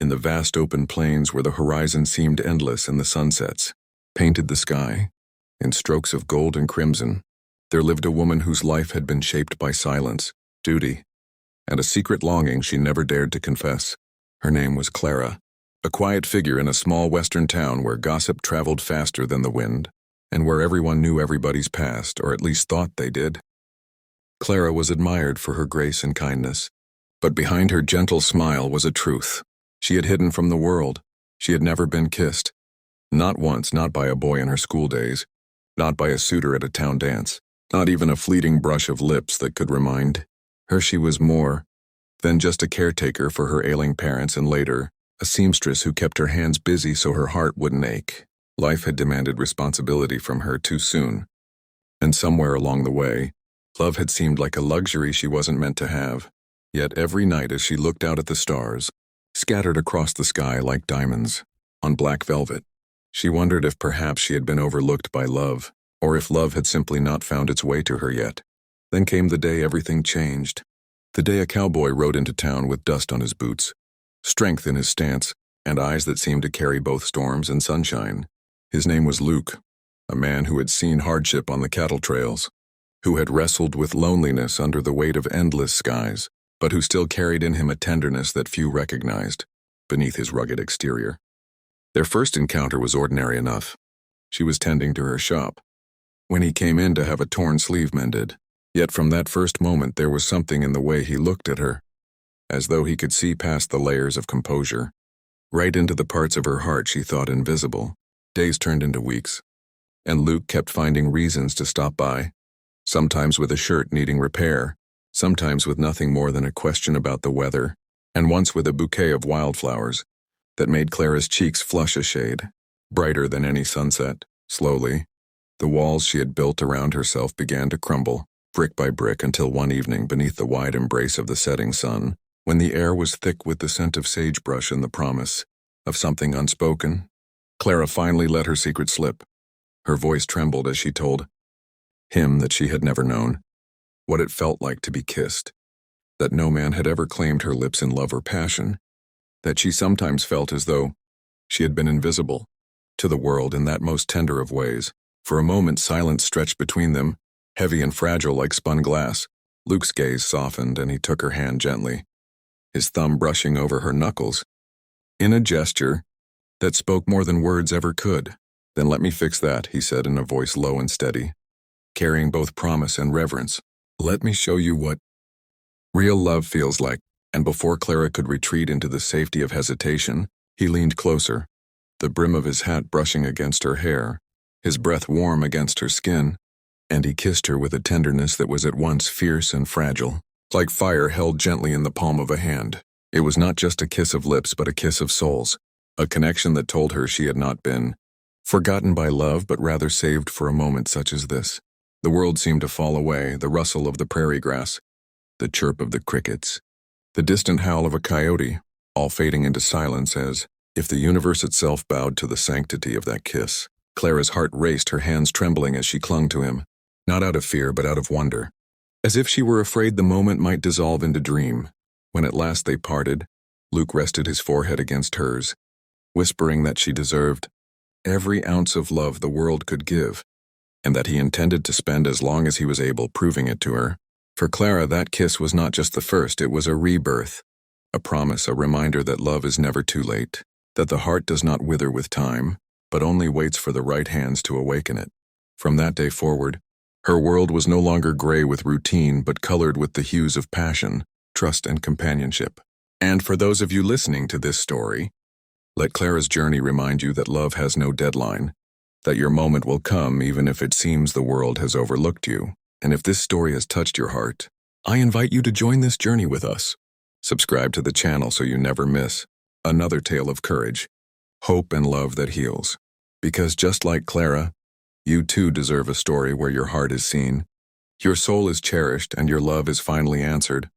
in the vast open plains where the horizon seemed endless and the sunsets painted the sky in strokes of gold and crimson, there lived a woman whose life had been shaped by silence, duty, and a secret longing she never dared to confess. Her name was Clara, a quiet figure in a small western town where gossip traveled faster than the wind, and where everyone knew everybody's past, or at least thought they did. Clara was admired for her grace and kindness, but behind her gentle smile was a truth she had hidden from the world. She had never been kissed. Not once, not by a boy in her school days, not by a suitor at a town dance, not even a fleeting brush of lips that could remind her she was more than just a caretaker for her ailing parents, and later, a seamstress who kept her hands busy so her heart wouldn't ache. Life had demanded responsibility from her too soon, and somewhere along the way, love had seemed like a luxury she wasn't meant to have. Yet every night as she looked out at the stars, scattered across the sky like diamonds on black velvet, she wondered if perhaps she had been overlooked by love, or if love had simply not found its way to her yet. Then came the day everything changed. The day a cowboy rode into town with dust on his boots, strength in his stance, and eyes that seemed to carry both storms and sunshine. His name was Luke, a man who had seen hardship on the cattle trails, who had wrestled with loneliness under the weight of endless skies, but who still carried in him a tenderness that few recognized beneath his rugged exterior. Their first encounter was ordinary enough. She was tending to her shop when he came in to have a torn sleeve mended. Yet from that first moment there was something in the way he looked at her, as though he could see past the layers of composure, right into the parts of her heart she thought invisible. Days turned into weeks, and Luke kept finding reasons to stop by, sometimes with a shirt needing repair, sometimes with nothing more than a question about the weather, and once with a bouquet of wildflowers that made Clara's cheeks flush a shade, brighter than any sunset. Slowly, the walls she had built around herself began to crumble, brick by brick, until one evening beneath the wide embrace of the setting sun, when the air was thick with the scent of sagebrush and the promise of something unspoken, Clara finally let her secret slip. Her voice trembled as she told him that she had never known what it felt like to be kissed, that no man had ever claimed her lips in love or passion, that she sometimes felt as though she had been invisible to the world in that most tender of ways. For a moment silence stretched between them, heavy and fragile like spun glass. Luke's gaze softened and he took her hand gently, his thumb brushing over her knuckles, in a gesture that spoke more than words ever could. "Then let me fix that," he said in a voice low and steady, carrying both promise and reverence. "Let me show you what real love feels like." And before Clara could retreat into the safety of hesitation, he leaned closer, the brim of his hat brushing against her hair, his breath warm against her skin, and he kissed her with a tenderness that was at once fierce and fragile, like fire held gently in the palm of a hand. It was not just a kiss of lips, but a kiss of souls, a connection that told her she had not been forgotten by love, but rather saved for a moment such as this. The world seemed to fall away, the rustle of the prairie grass, the chirp of the crickets, the distant howl of a coyote, all fading into silence as if the universe itself bowed to the sanctity of that kiss. Clara's heart raced, her hands trembling as she clung to him, not out of fear but out of wonder, as if she were afraid the moment might dissolve into dream. When at last they parted, Luke rested his forehead against hers, whispering that she deserved every ounce of love the world could give, and that he intended to spend as long as he was able proving it to her. For Clara, that kiss was not just the first, it was a rebirth, a promise, a reminder that love is never too late, that the heart does not wither with time, but only waits for the right hands to awaken it. From that day forward, her world was no longer gray with routine, but colored with the hues of passion, trust, and companionship. And for those of you listening to this story, let Clara's journey remind you that love has no deadline, that your moment will come even if it seems the world has overlooked you. And if this story has touched your heart, I invite you to join this journey with us. Subscribe to the channel so you never miss another tale of courage, hope, and love that heals. Because just like Clara, you too deserve a story where your heart is seen, your soul is cherished, and your love is finally answered.